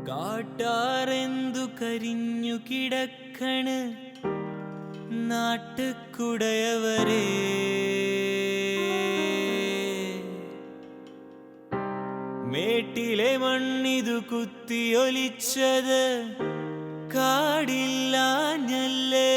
കാട്ടാരെന്തു കരിഞ്ഞു കിടക്കണ് നാട്ടുകുടയവരെ. മേട്ടിലെ മണ്ണിതു കുത്തിയൊലിച്ചത് കാടില്ലാഞ്ഞല്ലേ.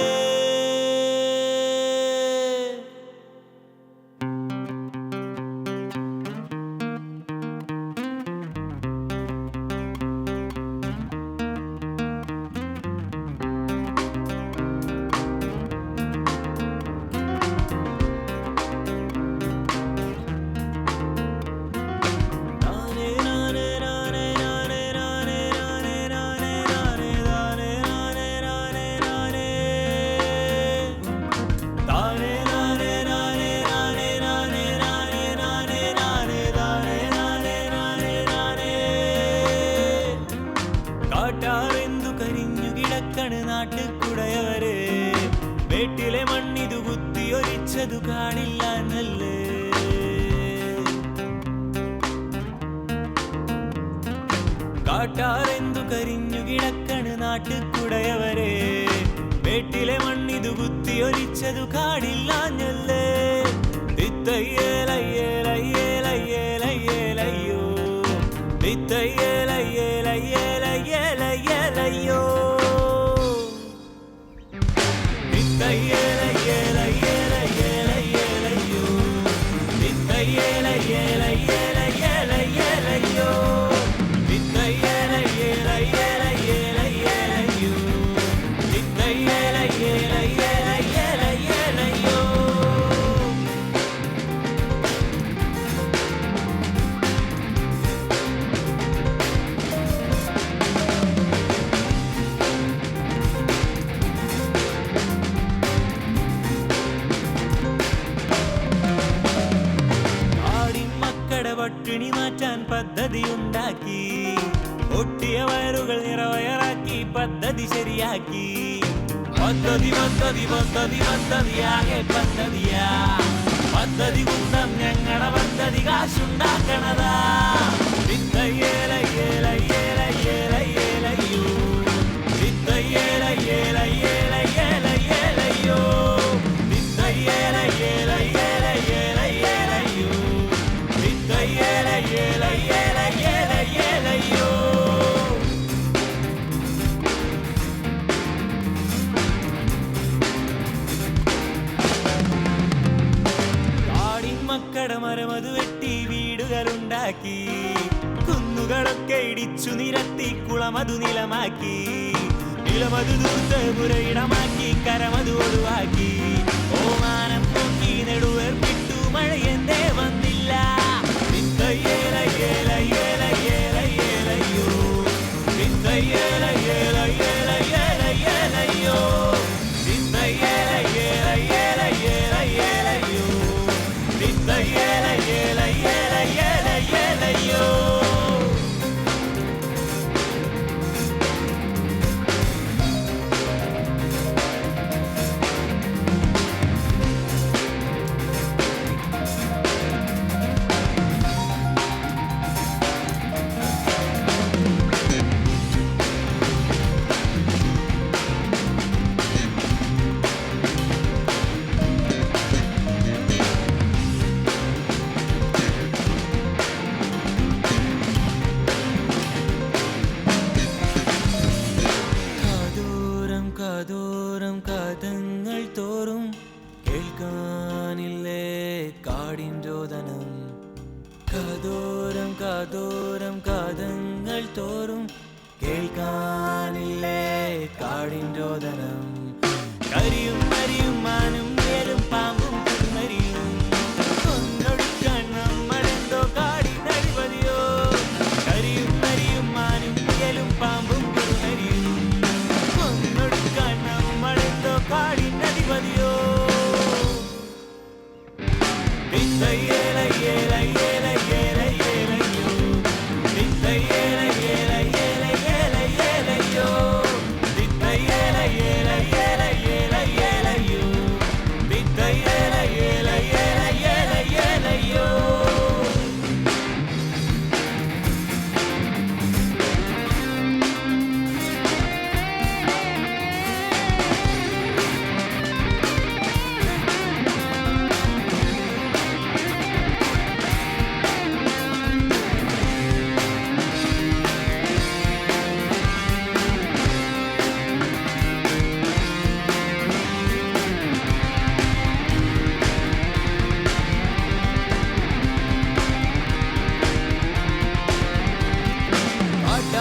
കാട്ടാരെന്തു കരിഞ്ഞു കിടക്കണ് നാട്ടുകുടയവരെ. വീട്ടിലെ മണ്ണിതു കുത്തിയൊലിച്ചതു കാണില്ലാന്നല്ലേ. കാട്ടാരെന്തു കരിഞ്ഞു കിടക്കണ് നാട്ടുകുടയവരെ. വീട്ടിലെ മണ്ണിതു കുത്തിയൊലിച്ചതു കാടില്ലാഞ്ഞല്ലേ. ഇത്തയ്യേലയ്യേലയ്യേലയ്യേലയ്യേലയ്യോ ഇത്തയ്യേലയ്യേലയ്യേലയ്യേലയ്യേലയ്യോ ഇത്തയ്യേലയ്യേലയ്യേലയ്യേലയ്യേലയ്യോ ഇത്തയ്യേലയ്യേലയ്യേലയ്യേലയ്യേലയ്യോ ഇത്തയ്യേലയ്യേലയ്യേലയ്യേലയ്യേലയ്യോ ഇത്തയ്യേലയ്യേലയ്യേലയ്യേലയ്യേലയ്യോ. പട്ടിണി മാറ്റാൻ പദ്ധതിയുണ്ടാക്കി. ഒട്ടിയ വയറുകൾ നിറവയറാക്കി പദ്ധതി ശരിയാക്കി. പദ്ധതി പദ്ധതി പദ്ധതി പദ്ധതിയാകെ പദ്ധതിയാ. പദ്ധതി കുന്തം ഞങ്ങളുടെ പദ്ധതി കാശുണ്ടാക്കണതാ. ഇത്തയ്യേലയ്യേലയ്യേലയ്യേലയ്യേലയ്യോ ഇത്തയ്യേലയ്യേലയ്യേലയ്യേലയ്യേലയ്യോ ഇത്തയ്യേലയ്യേലയ്യേലയ്യേലയ്യേലയ്യോ ഇത്തയ്യേലയ്യേലയ്യേലയ്യേലയ്യേലയ്യോ. കാടിൻമക്കടെ മരമതു വെട്ടി വീടുകളുണ്ടാക്കി. കുന്നുകളൊക്കെ ഇടിച്ചു നിരത്തി കുളമതു നിലമാക്കി. നിലമതു തൂത്ത് പുരയിടമാക്കി കരമതു ഒഴിവാക്കി. ഓമാനം നോക്കി നെടുവേർപ്പിട്ടു മഴയെന്തേ വന്നില്ല. ഇത്തയ്യേലയ്യേലയ്യേലയ്യേലയ്യേലയ്യോ ഇത്തയ്യേലയ്യേലയ്യേലയ്യേലയ്യേലയ്യോ ഇത്തയ്യേലയ്യേലയ്യേലയ്യേലയ്യേലയ്യോ ഇത്തയ്യേലയ്യേലയ്യേലയ്യേലയ്യേലയ്യോ.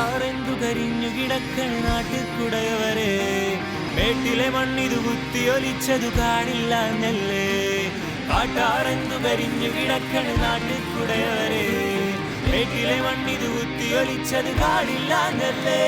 കാട്ടാറെന്തു കരിഞ്ഞു കിടക്കണ് നാട്ടുകുടയവരെ മേട്ടിലെ മണ്ണിതു കുത്തിയൊലിച്ചതു കാണില്ല നെല്ലേ കാട്ടാറെന്തു കരിഞ്ഞു കിടക്കണ് നാട്ടുകുടയവരെ മേട്ടിലെ മണ്ണിതു കുത്തിയൊലിച്ചതു കാണില്ല നെല്ലേ